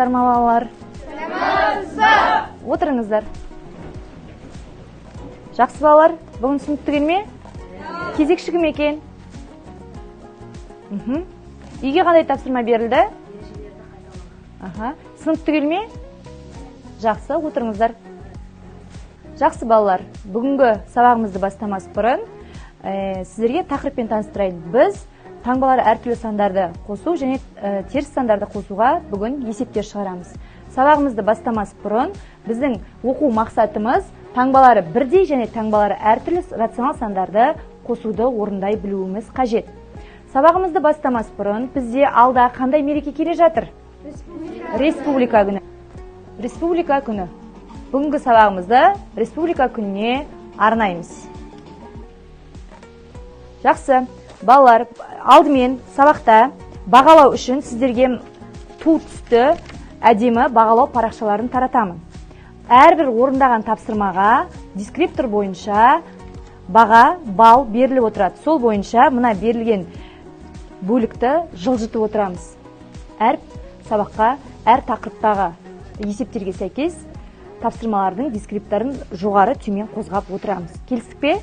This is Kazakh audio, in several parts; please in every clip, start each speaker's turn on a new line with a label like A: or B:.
A: саламатсыздар ма балалар?
B: Саламатсыздар.
A: Отырыңыздар. Жақсы балалар, бүгін сынып түгел ме? Кезекші кім екен? Үйге қандай тапсырма берілді? Сынып түгел ме? Жақсы, отырыңыздар. Жақсы балалар, бүгінгі сабағымызды бастамас бұрын сіздерге тақырыппен таныстырайын. Біз таңбалары әртүрлі сандарды қосу және теріс сандарды қосуға бүгін есептер шығарамыз. Сабағымызды бастамас бұрын біздің оқу мақсатымыз таңбалары бірдей және таңбалары әртүрлі рационал сандарды қосуды орындай білуіміз қажет. Сабағымызды бастамас бұрын бізде алда қандай мереке келе жатыр? Республика күні. Республика күні. Бүгінгі сабағымызды республика күніне арнаймыз. Жақсы, балалар, алдымен сабақта бағалау үшін сіздерге ту түсті әдемі бағалау парақшаларын таратамын. Әрбір орындаған тапсырмаға дескриптор бойынша баға, балл беріліп отырады. Сол бойынша мына берілген бөлікті жылжытып отырамыз. Әр сабаққа, әр тақырыптағы есептерге сәйкес тапсырмалардың дескрипторын жоғары төмен қозғап отырамыз. Келістік пе?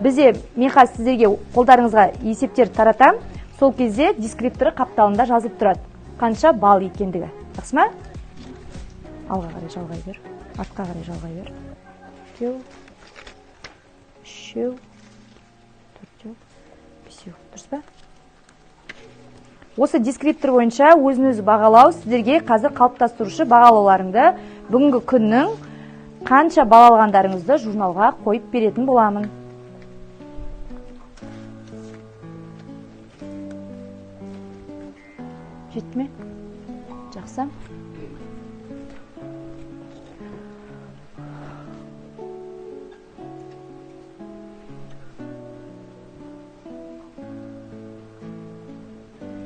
A: Бізде мен қазір сіздерге қолдарыңызға есептер таратам. Сол кезде дескрипторы қапталында жазып тұрады. Қанша балл екендігі. Жақсы ма? Алға қарай жалғай бер. Артқа қарай жалғай бер. 2, 3, 4, 5. Дұрыс па? Осы дескриптор бойынша өзін-өзі бағалау сіздерге қазір қалыптастырушы бағалауларыңды бүгінгі күннің қанша балл алғандарыңызды журналға қойып беретін боламын. Жетті ме? Жақсы.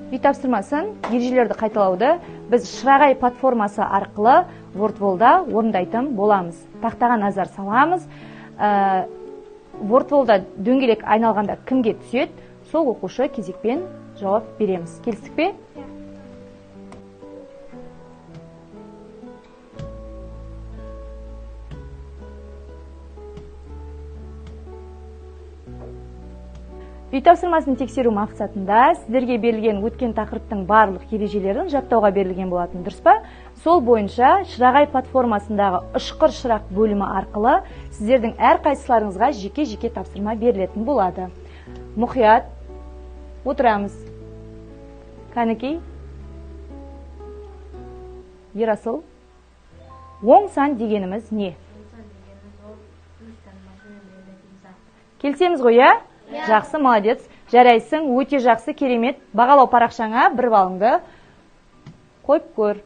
A: Үй тапсырмасын, ережелерді қайталауды біз шырағай платформасы арқылы WordWall-да орындайтын боламыз. Тақтаға назар саламыз. WordWall-да дөңгелек айналғанда кімге түседі, сол оқушы кезекпен жауап береміз. Келістік пе? Үй тапсырмасын тексеру мақсатында сіздерге берілген өткен тақырыптың барлық ережелерін жаттауға берілген болатын, дұрыс па? Сол бойынша шырағай платформасындағы ұшқыр шырақ бөлімі арқылы сіздердің әр қайсыларыңызға жеке-жеке тапсырма берілетін болады. Мұқият отырамыз. Кәнекей, Ерасыл, оң сан дегеніміз не? Келсеміз ғой, ә? Жақсы, молодец. Жарайсың, өте жақсы, керемет. Бағалау парақшаңа бір балыңды қойып көр.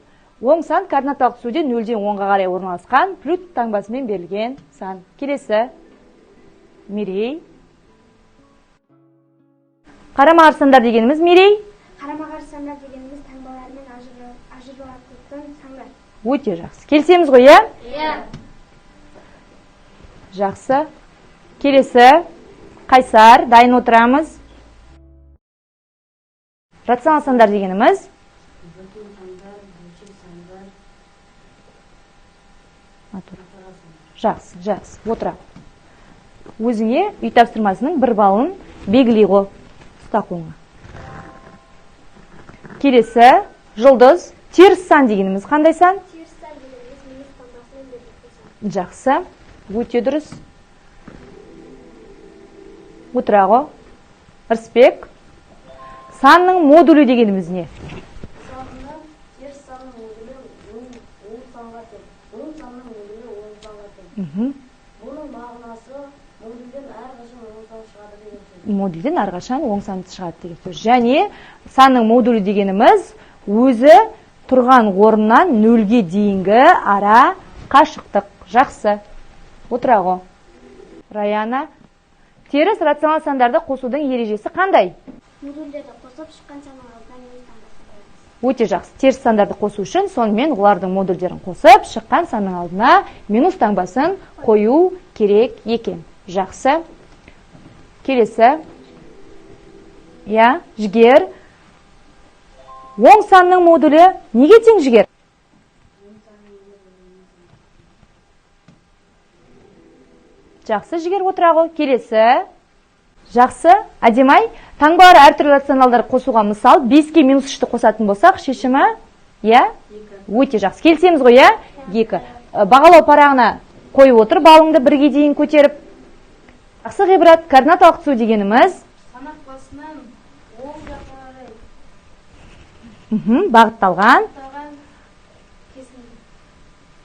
A: Оң сан координаталық түсуде 0-ден 10-ға қарай орналасқан плюс таңбасымен берілген сан. Келесі. Мерей. Қарама-қарсы сандар дегеніміз Мерей?
B: Қарама-қарсы сандар дегеніміз таңбалармен ажыратылатын сандар.
A: Өте жақсы. Келсеміз ғой, ә?
B: Иә.
A: Жақсы. Келесі. Қайсар, дайын отырамыз. Рационал сандар дегеніміз? Жақсы, жақсы, отыра. Өзіңе үй тапсырмасының бір балын белгілей ғой. Ұста қолыңа. Келесі, жұлдыз, теріс сан дегеніміз қандай сан?
B: Теріс сан дегеніміз минус таңбасымен берілген сан.
A: Жақсы, өте дұрыс. Отыра ғой. Ырысбек. Санның модулі дегеніміз не?
B: Санның теріс санның модулі 10 санға тең. 10 санның модулі 10 санға тең. Бұның мағынасы модульден әрқашан 10 сан шығады деген сөз.
A: Модульден әрқашан 10 сан шығады деген сөз. Және санның модулі дегеніміз өзі тұрған орыннан 0-ге дейінгі ара қашықтық. Жақсы. Отыра ғой. Раяна. Теріс рационал сандарды қосудың ережесі қандай?
B: Модульдерді қосып шыққан санның алдына минус таңбасын қоямыз.
A: Өте жақсы. Теріс сандарды қосу үшін сонымен олардың модульдерін қосып, шыққан санның алдына минус таңбасын қою керек екен. Жақсы. Келесі. Я, жігер. Оң санның модулі неге тең, жігер? Жақсы, жігер отыра ғой. Келесі. Жақсы, әдемай. Таңбалар әртүрлі рационалдар қосуға мысал 5-ке -3-ті қосатын болсақ, шешімі? Иә? Өте жақсы. Келсеміз ғой, иә? 2. Бағалау парағына қойып отыр, балыңды 1-ге дейін көтеріп. Жақсы, ғибрат. Координаталық түсу дегеніміз?
B: Санақ басынан оң жаққа қарай
A: Бағытталған.
B: кесінді.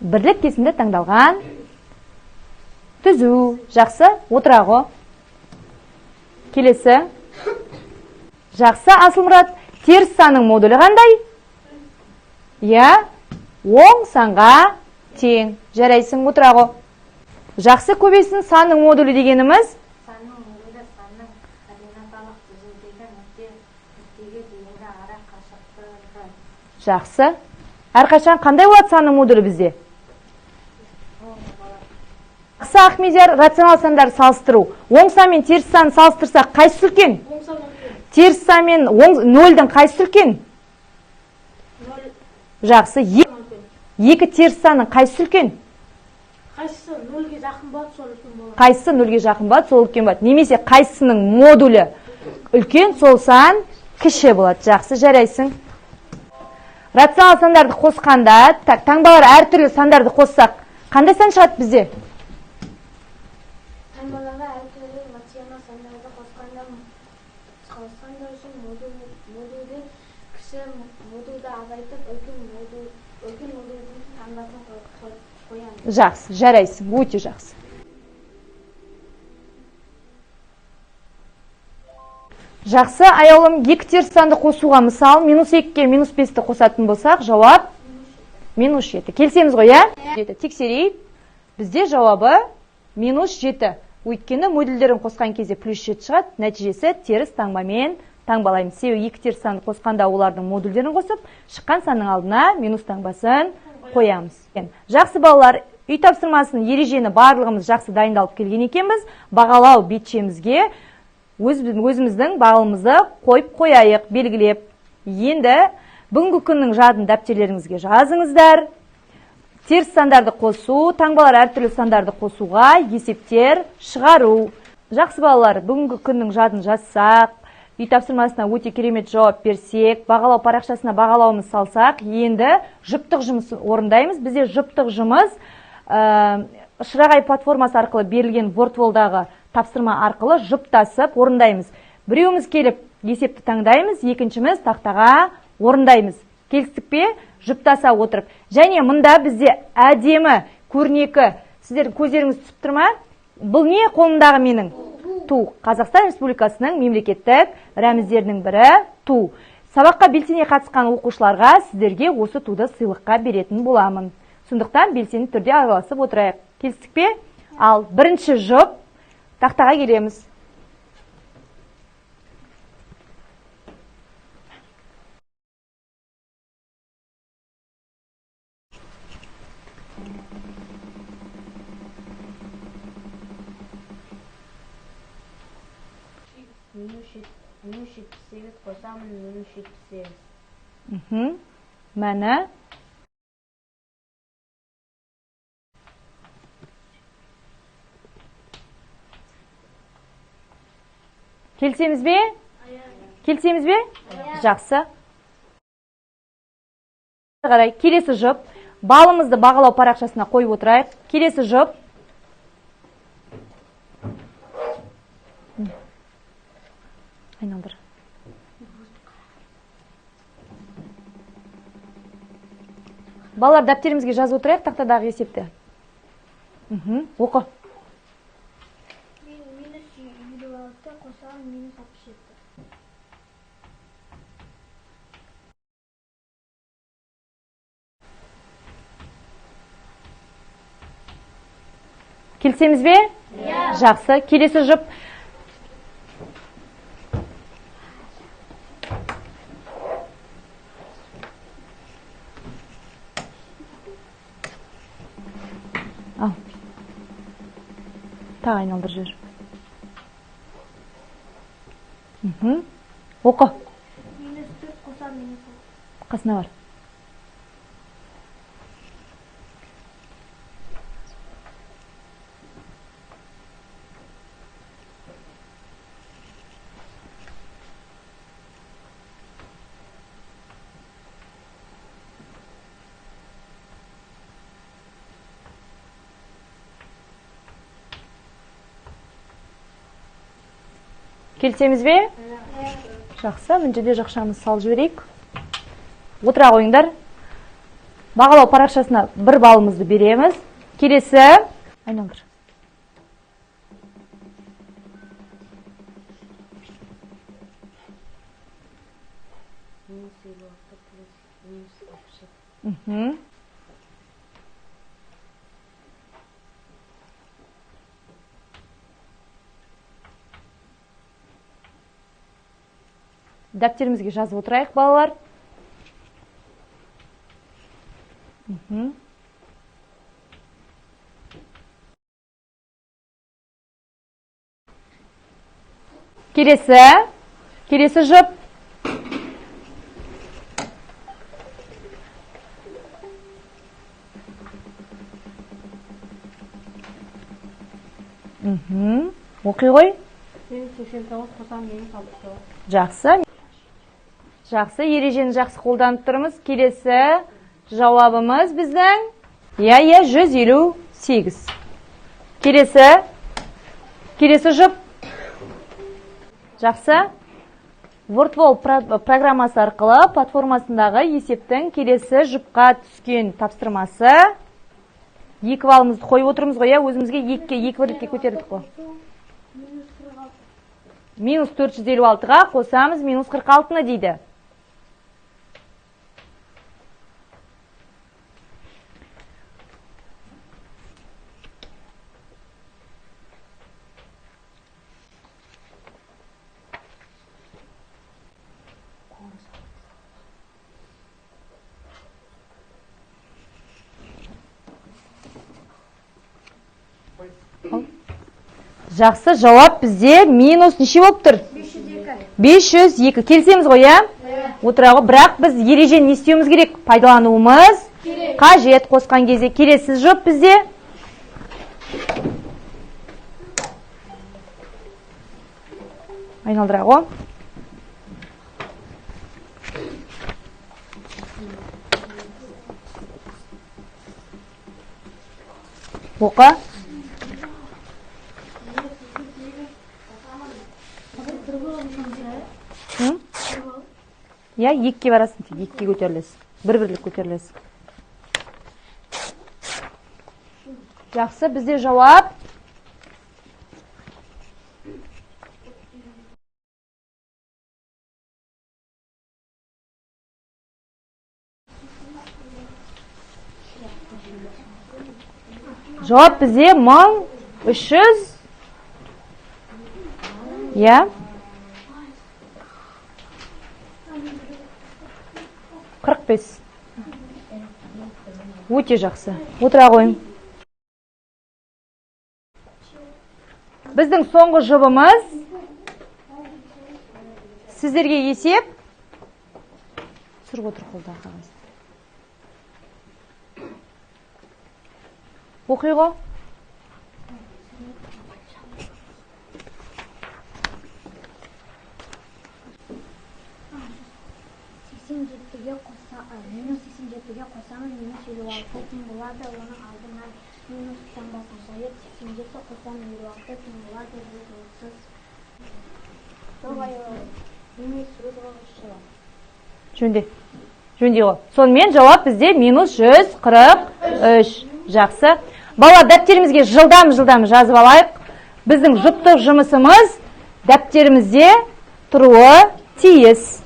A: Бірлік кесінді таңдалған. Түзу. Жақсы, отыра ғой. Келесі. Жақсы, Асылмұрат. Теріс санның модулі қандай? Иә, оң санға тең. Жарайсың, отыра ғой. Жақсы, көбейсін санның модулі дегеніміз?
B: Санның модулі санның координаталық тізімдегі нүктеге дейінгі ара қашықтығы.
A: Жақсы. Әрқашан қандай болады санның модулі бізде? Жақсы, Ахмедияр, рационал сандар салыстыру. Оң сан мен теріс санын салыстырсақ, қайсысы үлкен? Теріс сан мен нөлдің қайсысы үлкен? Жақсы. 2 теріс санның қайсысы үлкен?
B: Қайсысы нөлге жақын болады, сол үлкен болады.
A: Қайсысы нөлге жақын болады, сол үлкен болады. Немесе қайсысының модулі үлкен, сол сан кіші болады. Жақсы, жарайсың. Рационал сандарды қосқанда, таңбалар әртүрлі сандарды қоссақ, қандай сан шығады бізде?
B: Таңбаларға әртүрлі рационал сандарды қосқанда үшін модульді кіші модульді азайтып, үлкен модульдің таңбасын қоямыз.
A: Жақсы, жарайсың, өте жақсы. Жақсы, аяулым, 2 теріс санды қосуға мысал, -2-ке -5-ті қосатын болсақ, жауап -7. Келсеміз ғой, иә? Тексерейік. Бізде жауабы -7. Өйткені модульдерін қосқан кезде +7 шығады, нәтижесі теріс таңбамен таңбалаймыз. Себебі 2 теріс санды қосқанда олардың модульдерін қосып, шыққан санның алдына минус таңбасын қоямыз. Жақсы балалар, үй тапсырмасының ережені барлығымыз жақсы дайындалып келген екенбіз. Бағалау бетшемізге өзіміздің бағалымызды қойып қояйық, белгілеп. Енді бүгінгі күннің жадын дәптерлеріңізге жазыңыздар. Теріс сандарды қосу, таңбалар әртүрлі сандарды қосуға есептер шығару. Жақсы балалар, бүгінгі күннің жадын жазсақ, үй тапсырмасына өте керемет жауап берсек, бағалау парақшасына бағалауымыз салсақ, енді жұптық жұмыс орындаймыз. Бізде жұптық жұмыс Шырағай платформасы арқылы берілген Wordwallдағы тапсырма арқылы жұптасып орындаймыз. Біреуіміз келіп есепті таңдаймыз, екіншіміз тақтаға орындаймыз. Келістік пе? Жұптаса отырып. Және мұнда бізде әдемі көрнекі, сіздердің көздеріңіз түсіп тұрма? Бұл не қолымдағы менің? Ту. Қазақстан Республикасының мемлекеттік рәміздерінің бірі ту. Сабаққа белсене қатысқан оқушыларға сіздерге осы туды сыйлыққа беретін боламын. Сондықтан белсенді түрде араласып отырайық. Келістік пе? Ал бірінші жұп тақтаға келеміз.
B: -78 қосамын, -78.
A: Мәні? Келсеміз бе? Келсеміз бе? Жақсы. Қарай, келесі жұп. Балымызды бағалау парақшасына қойып отырайық. Келесі жұп. Айналдыр. Балалар, дәптерімізге жазып отырайық тақтадағы есепті. Оқы.
B: -56 қосамын, -67.
A: Келсеміз бе? Жақсы. Келесі жұп. Ал. Тағы айналдыр жүр. Оқы.
B: -4 қосамын,
A: Қасына бар. Келісеміз бе? Жақсы, мына жерде жақшамызды салып жіберейік. Отыра қойыңдар. Бағалау парақшасына 1 балымызды береміз. Келесі, айналдыр. Дәптерімізге жазып отырайық, балалар. Келесі жұп. Оқи ғой.
B: Мен 89 қосам, мен 69.
A: Жақсы. Жақсы, ережені жақсы қолданып тұрмыз. Келесі жауабымыз біздің 158. Келесі жұп. Жақсы. WordWall программасы арқылы платформасындағы есептің келесі жұпқа түскен тапсырмасы. 2 балымызды қойып отырмыз ғой, өзімізге 2 бірлікке көтердік қой. Минус 456-ға қосамыз, минус 46-ны дейді. Жақсы, жауап бізде минус неше болып тұр? 502. Келсеміз ғой, Отырағы, бірақ біз ережені не істеуіміз керек? Пайдалануымыз қажет қосқан кезде. Келесі жұп бізде. Айналдыра ғой. Оқа. Екке барасын, екке көтерілесің. Бір-бірлік көтерілесің. Жақсы, бізде жауап. Жауап бізде 1300. 45. Өте жақсы. Отыра қойың. Біздің соңғы жұбымыз сіздерге есеп. Түсіріп отыр қолда қағаз. Оқиға.
C: Минус 87-ге қосамын, минус 56 тен болады, оның алдынан минус таңбасын жайып, 87 қосамын, 56 тен болады, 130.
A: Жөнде ғой. Сонымен жауап бізде минус 143. Жақсы. Бала, дәптерімізге жылдам жазып алайық. Біздің жұптық жұмысымыз дәптерімізде тұруы тиіс.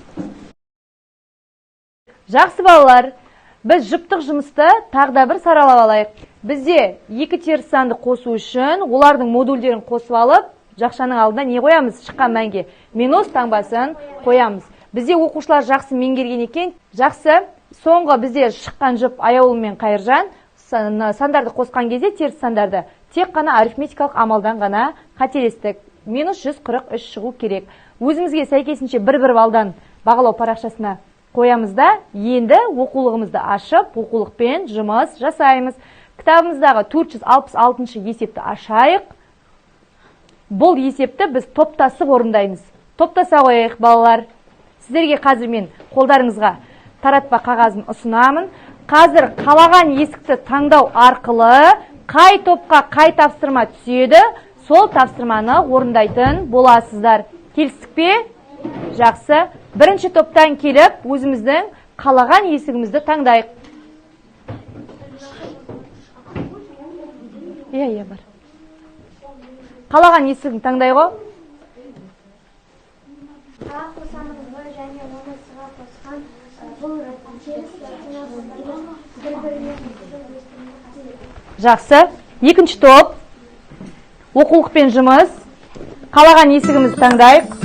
A: Жақсы балалар, біз жұптық жұмысты тағда бір саралап алайық. Бізде 2 теріс санды қосу үшін олардың модульдерін қосып алып, жақшаның алдына не қоямыз? Шыққан мәнге минус таңбасын қоямыз. Бізде оқушылар жақсы меңгерген екен. Жақсы, соңғы бізде шыққан жұп Аяулым мен Қайыржан сандарды қосқан кезде теріс сандарды тек қана арифметикалық амалдан ғана қателестік. Минус 143 шығу керек. Өзімізге сәйкесінше бір балдан бағалау парақшасына қоямыз да, енді оқулығымызды ашып, оқулықпен жұмыс жасаймыз. Кітабымыздағы 466 есепті ашайық. Бұл есепті біз топтасып орындаймыз. Топтаса қойайық, балалар. Сіздерге қазір мен қолдарыңызға таратпа қағазын ұсынамын. Қазір қалаған есікті таңдау арқылы қай топқа қай тапсырма түседі, сол тапсырманы орындайтын боласыздар. Келістік пе? Жақсы. Бірінші топтан келіп, өзіміздің қалаған есігімізді таңдайық. Иә, бар. Қалаған есігін таңдайғы?
C: А қосамыз Б және оны сыға қосқан бұл теріс
A: Жақсы. Екінші топ. Оқулықпен жұмыс. Қалаған есігімізді таңдайық.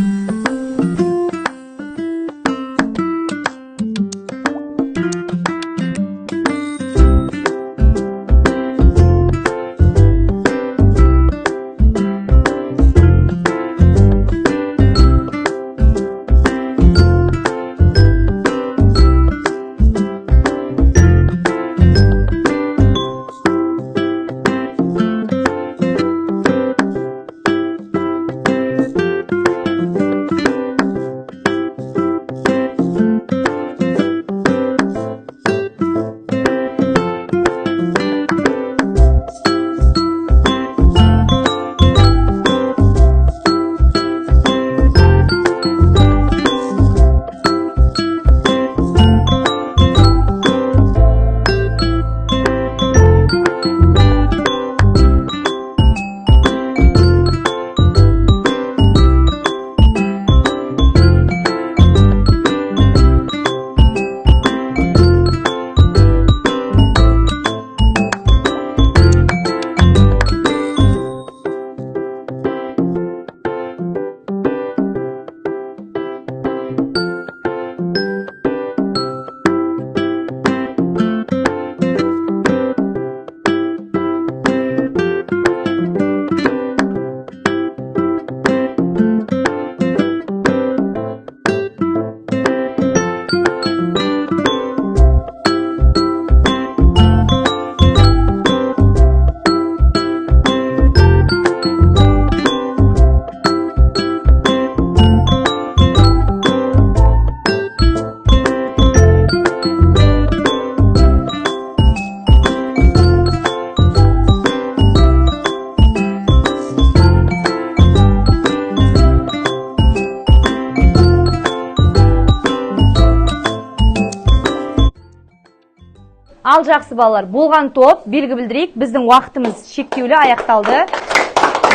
A: Ал жақсы балалар, болған топ, белгі білдірейік, біздің уақытымыз шектеулі аяқталды.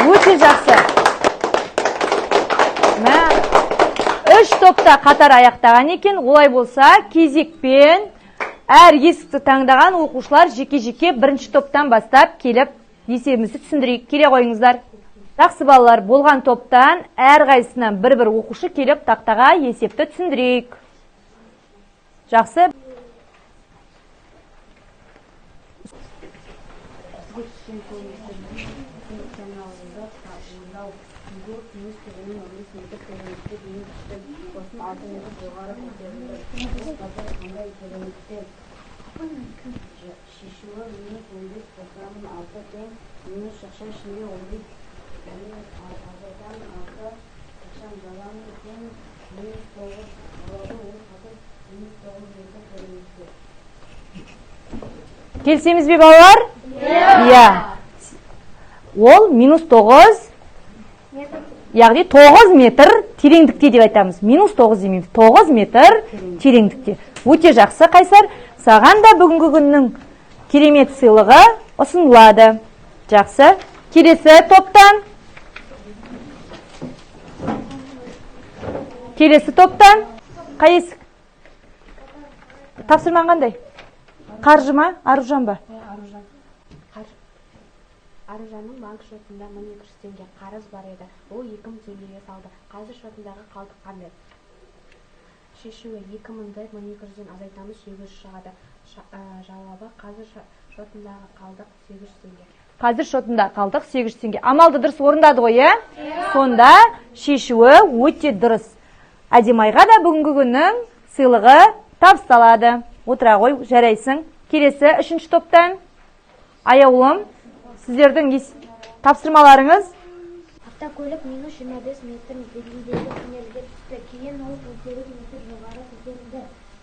A: Өте жақсы. Үш топта қатар аяқтаған екен, олай болса, кезекпен әр есікті таңдаған оқушылар жеке-жеке бірінші топтан бастап келіп, есебімізді түсіндірейік. Келе қойыңыздар. Жақсы балалар, болған топтан әр қайсынан бір-бір оқушы келіп, тақтаға есепті түсіндірейік. Жақсы. Келсеміз бе балалар? Иә. Ол -9, яғни 9 метр тереңдікте деп айтамыз. -9 демейміз, 9 метр тереңдікте. Өте жақсы, Қайсар. Саған да бүгінгі күннің керемет сыйлығы ұсынылады. Жақсы. Келесі топтан. Келесі топтан. Қай есік? Тапсырман қандай? Қаржы ма? Аружан ба?
D: Аружан. Аружанның банк шотында 1200 теңге қарыз бар еді. Ол 2000 теңгеге салды. Қазір шотындағы қалдық қандай? Шешуі 2000-ды 1200-ден азайтамыз 800 шығады. Жауабы қазір шотындағы қалдық 800 теңге.
A: Қазір шотында қалдық 800 теңге. Амалды дұрыс орындады ғой, е? Сонда шешуі өте дұрыс. Әдемайға да бүгінгі күннің сыйлығы табысталады. Отыра ғой, жарайсың. Келесі үшінші топтан. Аяулым, сіздердің тапсырмаларыңыз?
C: Автокөлік -25 метр белгідегі туннельге түсті. Кейін ол 18 метр жоғары көтерілді.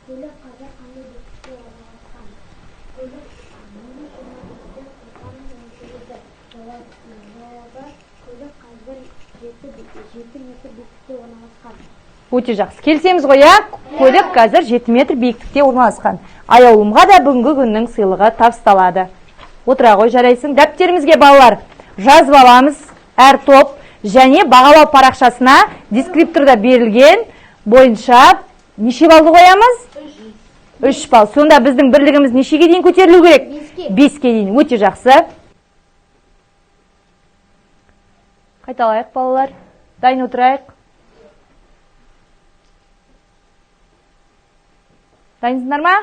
C: Көлік қазір қандай биіктікте орналасқан? Көлік -25-ден -18-ді. Жауабы көлік қазір 7 метр биіктікте орналасқан.
A: Өте жақсы. Келсеміз ғой, көлік қазір 7 метр биіктікте орналасқан. Аяулымға да бүгінгі күннің сыйлығы табысталады. Отыра ғой, жарайсың. Дәптерімізге балалар жазып аламыз, әр топ, және бағалау парақшасына дескрипторда берілген бойынша неше балды қоямыз? 3 балл. Сонда біздің бірлігіміз нешеге дейін көтерілу керек? 5-ке дейін. Өте жақсы. Қайталайық, балалар. Дайын отырайық. Дайынсыңдар ма?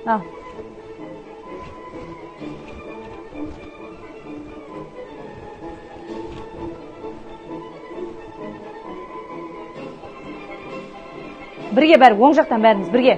A: Ал. Бірге бәрі, оң жақтан бәріміз бірге.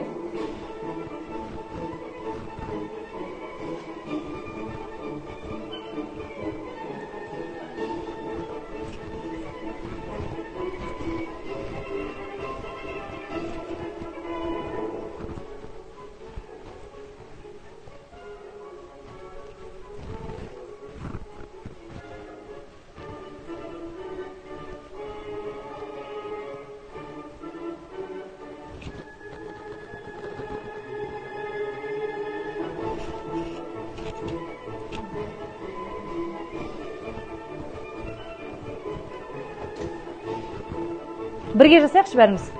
A: Бірге жасайықшы бәріміз.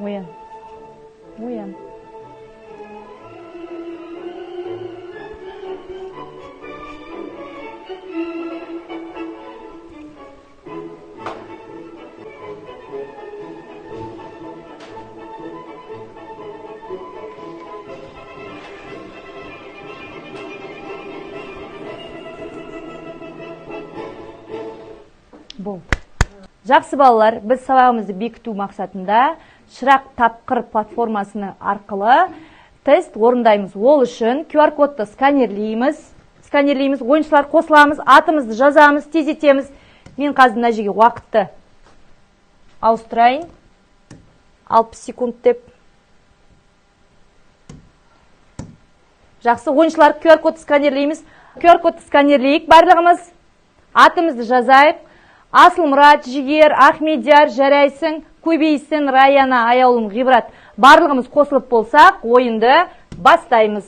A: Оян. Оян. Бол. Жақсы балалар, біз сабағымызды бекіту мақсатында Шырақ тапқыр платформасының арқылы тест орындаймыз. Ол үшін QR-кодты сканерлейміз, ойыншылар қосыламыз, атымызды жазамыз, тездетеміз. Мен қазір мына жерге уақытты ауыстырайын. 60 секунд деп. Жақсы, ойыншылар QR-кодты сканерлейміз. QR-кодты сканерлейік барлығымыз. Атымызды жазайық. Асылмұрат, Жігер, Ахмедияр, Жарайсың, Көбейсін, Раяна, Аяулым, Ғибрат барлығымыз қосылып болсақ, ойынды бастаймыз.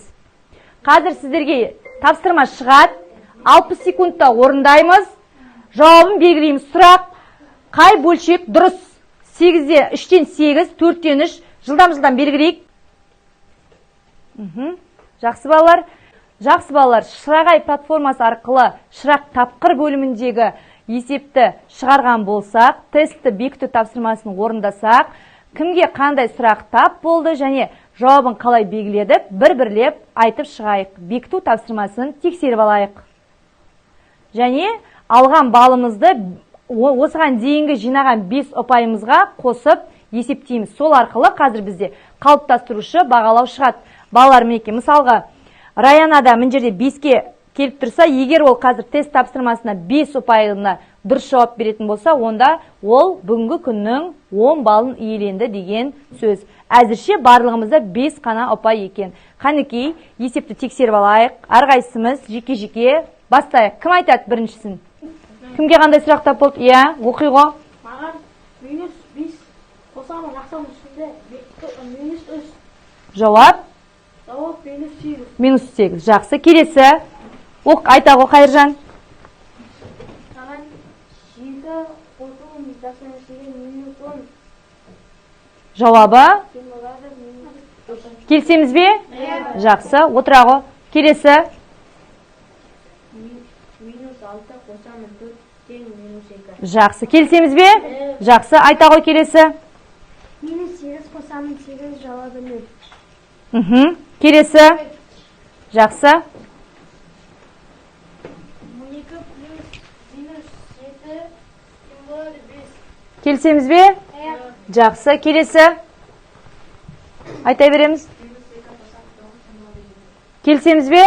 A: Қазір сіздерге тапсырма шығады. 60 секундта орындаймыз. Жауабын белгілейміз. Сұрақ: қай бөлшек дұрыс? 8-де 3-тен 8, 4-тен 3. Жылдам белгілейік. Жақсы балалар. Шырағай платформасы арқылы Шырақ тапқыр бөліміндегі есепті шығарған болсақ, тестті бекіту тапсырмасын орындасақ, кімге қандай сұрақ тап болды және жауабын қалай белгіледік, бір-бірлеп айтып шығайық. Бекіту тапсырмасын тексеріп алайық. Және алған балымызды осыған дейінгі жинаған 5 ұпайымызға қосып есептейміз. Сол арқылы қазір бізде қалыптастырушы бағалау шығады. Балалар, мінекей, мысалға, Раянада мына жерде 5-ке келіп тұрса, егер ол қазір тест тапсырмасына 5 ұпайына дұрыс жауап беретін болса, онда ол бүгінгі күннің 10 балын иеленді деген сөз. Әзірше барлығымызда 5 қана ұпай екен. Қанекей, есепті тексеріп алайық. Әрқайсымыз жеке-жеке бастайық. Кім айтады біріншісін? Кімге қандай сұрақ тап болды? Иә, оқиға.
C: Маған -5 қосамын, ақсамын үстінде -3.
A: Жауап?
C: Жауап -8.
A: -8. Жақсы. Келесі. Оқ, айта ғой, Қайыржан.
C: Маған 7 қосу -10.
A: Жауабы? Келсеміз бе? Жақсы. Отыра ғой. Келесі.
C: -6 қосамын 4-тен -2.
A: Жақсы. Келісеміз бе? Жақсы. Айта ғой келесі.
C: Минус 8 қосамын 8 жауабы 0.
A: Келесі. Жақсы.
B: 12 плюс минус 7 символы 5.
A: Келісеміз бе? Жақсы. Келесі. Айта береміз. Келісеміз бе?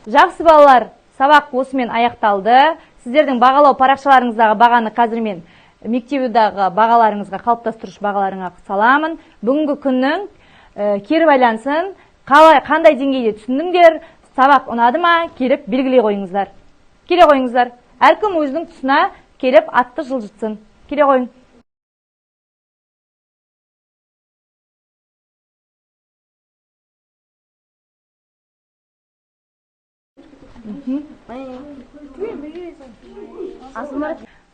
A: Жақсы балалар, сабақ осымен аяқталды. Сіздердің бағалау парақшаларыңыздағы бағаны қазір мен мектебідағы бағаларыңызға, қалыптастырушы бағаларыңа саламын. Бүгінгі күннің кері байланысын қандай деңгейде түсіндіңдер, сабақ ұнады ма, келіп белгілей қойыңыздар. Келе қойыңыздар. Әркім өзінің тұсына келіп атты жылжытсын. Келе қойын.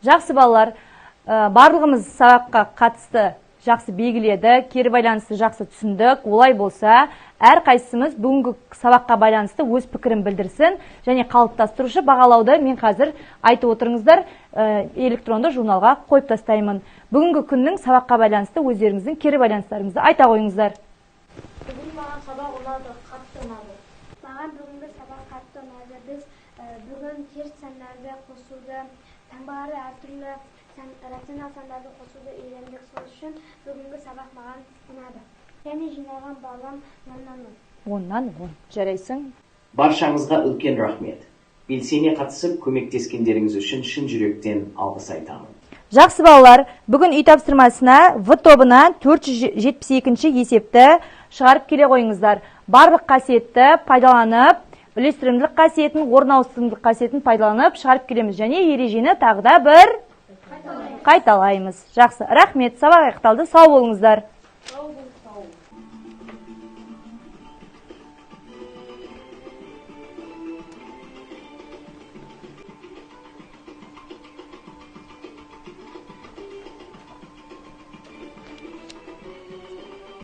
A: Жақсы балалар, барлығымыз сабаққа қатысты жақсы белгіледі, кері байланысты жақсы түсіндік. Олай болса, әрқайсымыз бүгінгі сабаққа байланысты өз пікірін білдірсін, және қалыптастырушы бағалауды мен қазір айтып отырыңыздар, электронды журналға қойып тастаймын. Бүгінгі күннің сабаққа байланысты өздеріңіздің кері байланыстарыңызды айта қойыңыздар.
B: Бүгін маған сабақ ұнады, қатты ұнады.
C: Маған бүгінгі сабақ қатты ұнады. Біз бүгін теріс сандарды қосуды, таңбаларды әртүрлі рационал сандарды қосуды үйрендік. Сол үшін бүгінгі сабақ маған ұнады. Және жиналған балам 10-нан
A: 10. Жарайсың.
E: Баршаңызға үлкен рахмет. Белсене қатысып, көмектескендеріңіз үшін шын жүректен алғыс айтамын.
A: Жақсы балалар, бүгін үй тапсырмасына В тобына 472 есепті шығарып келе қойыңыздар. Барлық қасиетті пайдаланып, үлестірімділік қасиетін, орын ауыстырымдылық қасиетін пайдаланып шығарып келеміз, және ережені тағы да бір қайталаймыз. Жақсы, рахмет, сабақ аяқталды, сау болыңыздар.